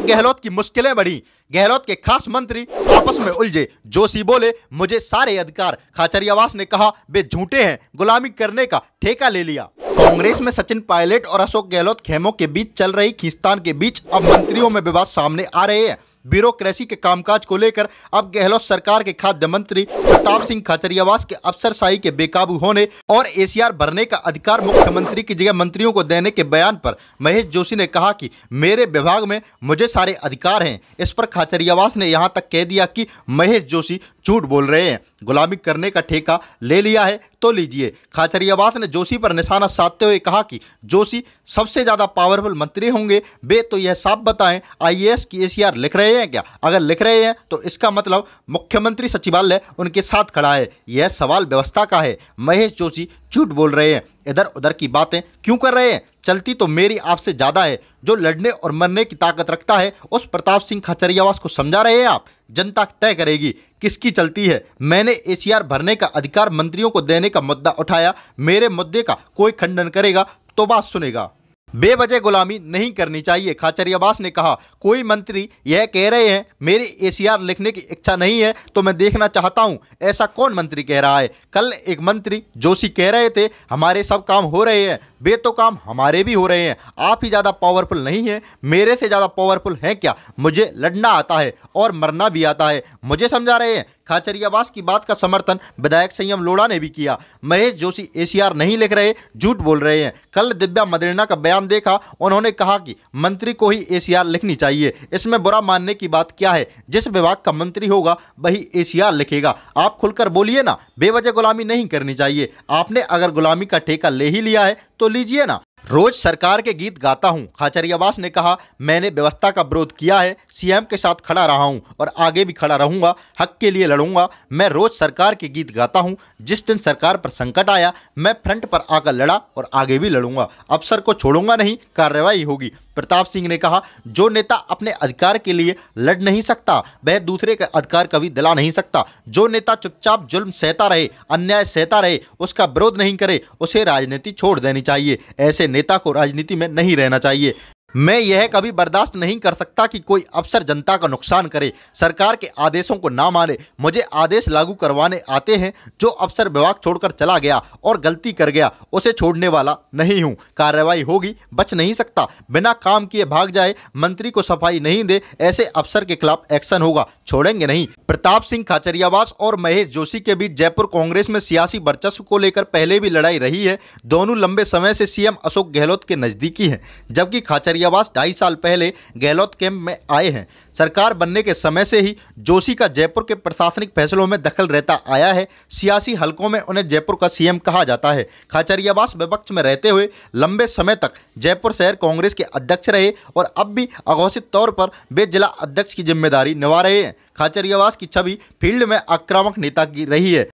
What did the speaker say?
अशोक गहलोत की मुश्किलें बढ़ी, गहलोत के खास मंत्री आपस में उलझे। जोशी बोले मुझे सारे अधिकार, खाचरियावास ने कहा वे झूठे हैं, गुलामी करने का ठेका ले लिया। कांग्रेस में सचिन पायलट और अशोक गहलोत खेमों के बीच चल रही खींचतान के बीच अब मंत्रियों में विवाद सामने आ रहे हैं। ब्यूरोक्रेसी के कामकाज को लेकर अब गहलोत सरकार के खाद्य मंत्री प्रताप सिंह खाचरियावास के अफसरशाही के बेकाबू होने और एसीआर भरने का अधिकार मुख्यमंत्री की जगह मंत्रियों को देने के बयान पर महेश जोशी ने कहा कि मेरे विभाग में मुझे सारे अधिकार हैं। इस पर खाचरियावास ने यहां तक कह दिया कि महेश जोशी झूठ बोल रहे हैं, गुलामी करने का ठेका ले लिया है तो लीजिए। खाचरियावास ने जोशी पर निशाना साधते हुए कहा कि जोशी सबसे ज्यादा पावरफुल मंत्री होंगे, वे तो यह साफ बताएं आईएएस की एसीआर लिख रहे हैं क्या? अगर लिख रहे हैं तो इसका मतलब मुख्यमंत्री सचिवालय उनके साथ खड़ा है। यह सवाल व्यवस्था का है। महेश जोशी झूठ बोल रहे हैं, इधर उधर की बातें क्यों कर रहे हैं? चलती तो मेरी आपसे ज्यादा है। जो लड़ने और मरने की ताकत रखता है उस प्रताप सिंह खाचरियावास को समझा रहे हैं आप? जनता तय करेगी किसकी चलती है। मैंने एसीआर भरने का अधिकार मंत्रियों को देने का मुद्दा उठाया, मेरे मुद्दे का कोई खंडन करेगा तो बात सुनेगा। बेवजह गुलामी नहीं करनी चाहिए। खाचरियावास ने कहा कोई मंत्री यह कह रहे हैं मेरी एसीआर लिखने की इच्छा नहीं है तो मैं देखना चाहता हूं। ऐसा कौन मंत्री कह रहा है? कल एक मंत्री जोशी कह रहे थे हमारे सब काम हो रहे हैं, वे तो काम हमारे भी हो रहे हैं। आप ही ज़्यादा पावरफुल नहीं हैं, मेरे से ज़्यादा पावरफुल हैं क्या? मुझे लड़ना आता है और मरना भी आता है, मुझे समझा रहे हैं। खाचरियावास की बात का समर्थन विधायक संयम लोढ़ा ने भी किया। महेश जोशी एसीआर नहीं लिख रहे, झूठ बोल रहे हैं। कल दिव्या मदेरणा का बयान देखा, उन्होंने कहा कि मंत्री को ही एसीआर लिखनी चाहिए। इसमें बुरा मानने की बात क्या है? जिस विभाग का मंत्री होगा वही एसीआर लिखेगा। आप खुलकर बोलिए ना, बेवजह गुलामी नहीं करनी चाहिए। आपने अगर गुलामी का ठेका ले ही लिया है तो लीजिए ना। रोज सरकार के गीत गाता हूं, खाचरियावास ने कहा मैंने व्यवस्था का विरोध किया है, सीएम के साथ खड़ा रहा हूं और आगे भी खड़ा रहूंगा, हक के लिए लड़ूंगा। मैं रोज सरकार के गीत गाता हूं, जिस दिन सरकार पर संकट आया मैं फ्रंट पर आकर लड़ा और आगे भी लड़ूंगा। अफसर को छोड़ूंगा नहीं, कार्रवाई होगी। प्रताप सिंह ने कहा जो नेता अपने अधिकार के लिए लड़ नहीं सकता वह दूसरे का अधिकार कभी दिला नहीं सकता। जो नेता चुपचाप जुल्म सहता रहे, अन्याय सहता रहे, उसका विरोध नहीं करे, उसे राजनीति छोड़ देनी चाहिए। ऐसे नेता को राजनीति में नहीं रहना चाहिए। मैं यह कभी बर्दाश्त नहीं कर सकता कि कोई अफसर जनता का नुकसान करे, सरकार के आदेशों को ना माने। मुझे आदेश लागू करवाने आते हैं। जो अफसर विभाग छोड़कर चला गया और गलती कर गया उसे छोड़ने वाला नहीं हूं। कार्रवाई होगी, बच नहीं सकता। बिना काम किए भाग जाए, मंत्री को सफाई नहीं दे, ऐसे अफसर के खिलाफ एक्शन होगा, छोड़ेंगे नहीं। प्रताप सिंह खाचरियावास और महेश जोशी के बीच जयपुर कांग्रेस में सियासी वर्चस्व को लेकर पहले भी लड़ाई रही है। दोनों लंबे समय से सीएम अशोक गहलोत के नजदीकी हैं, जबकि खाचरियावास 2.5 साल पहले गहलोत कैंप में आए हैं। सरकार बनने के समय से ही जोशी का जयपुर के प्रशासनिक फैसलों में दखल रहता आया है। सियासी हलकों में उन्हें जयपुर का सीएम कहा जाता है। खाचरियावास विपक्ष में रहते हुए लंबे समय तक जयपुर शहर कांग्रेस के अध्यक्ष रहे और अब भी अघोषित तौर पर वे जिला अध्यक्ष की जिम्मेदारी निभा रहे हैं। खाचरियावास की छवि फील्ड में आक्रामक नेता की रही है।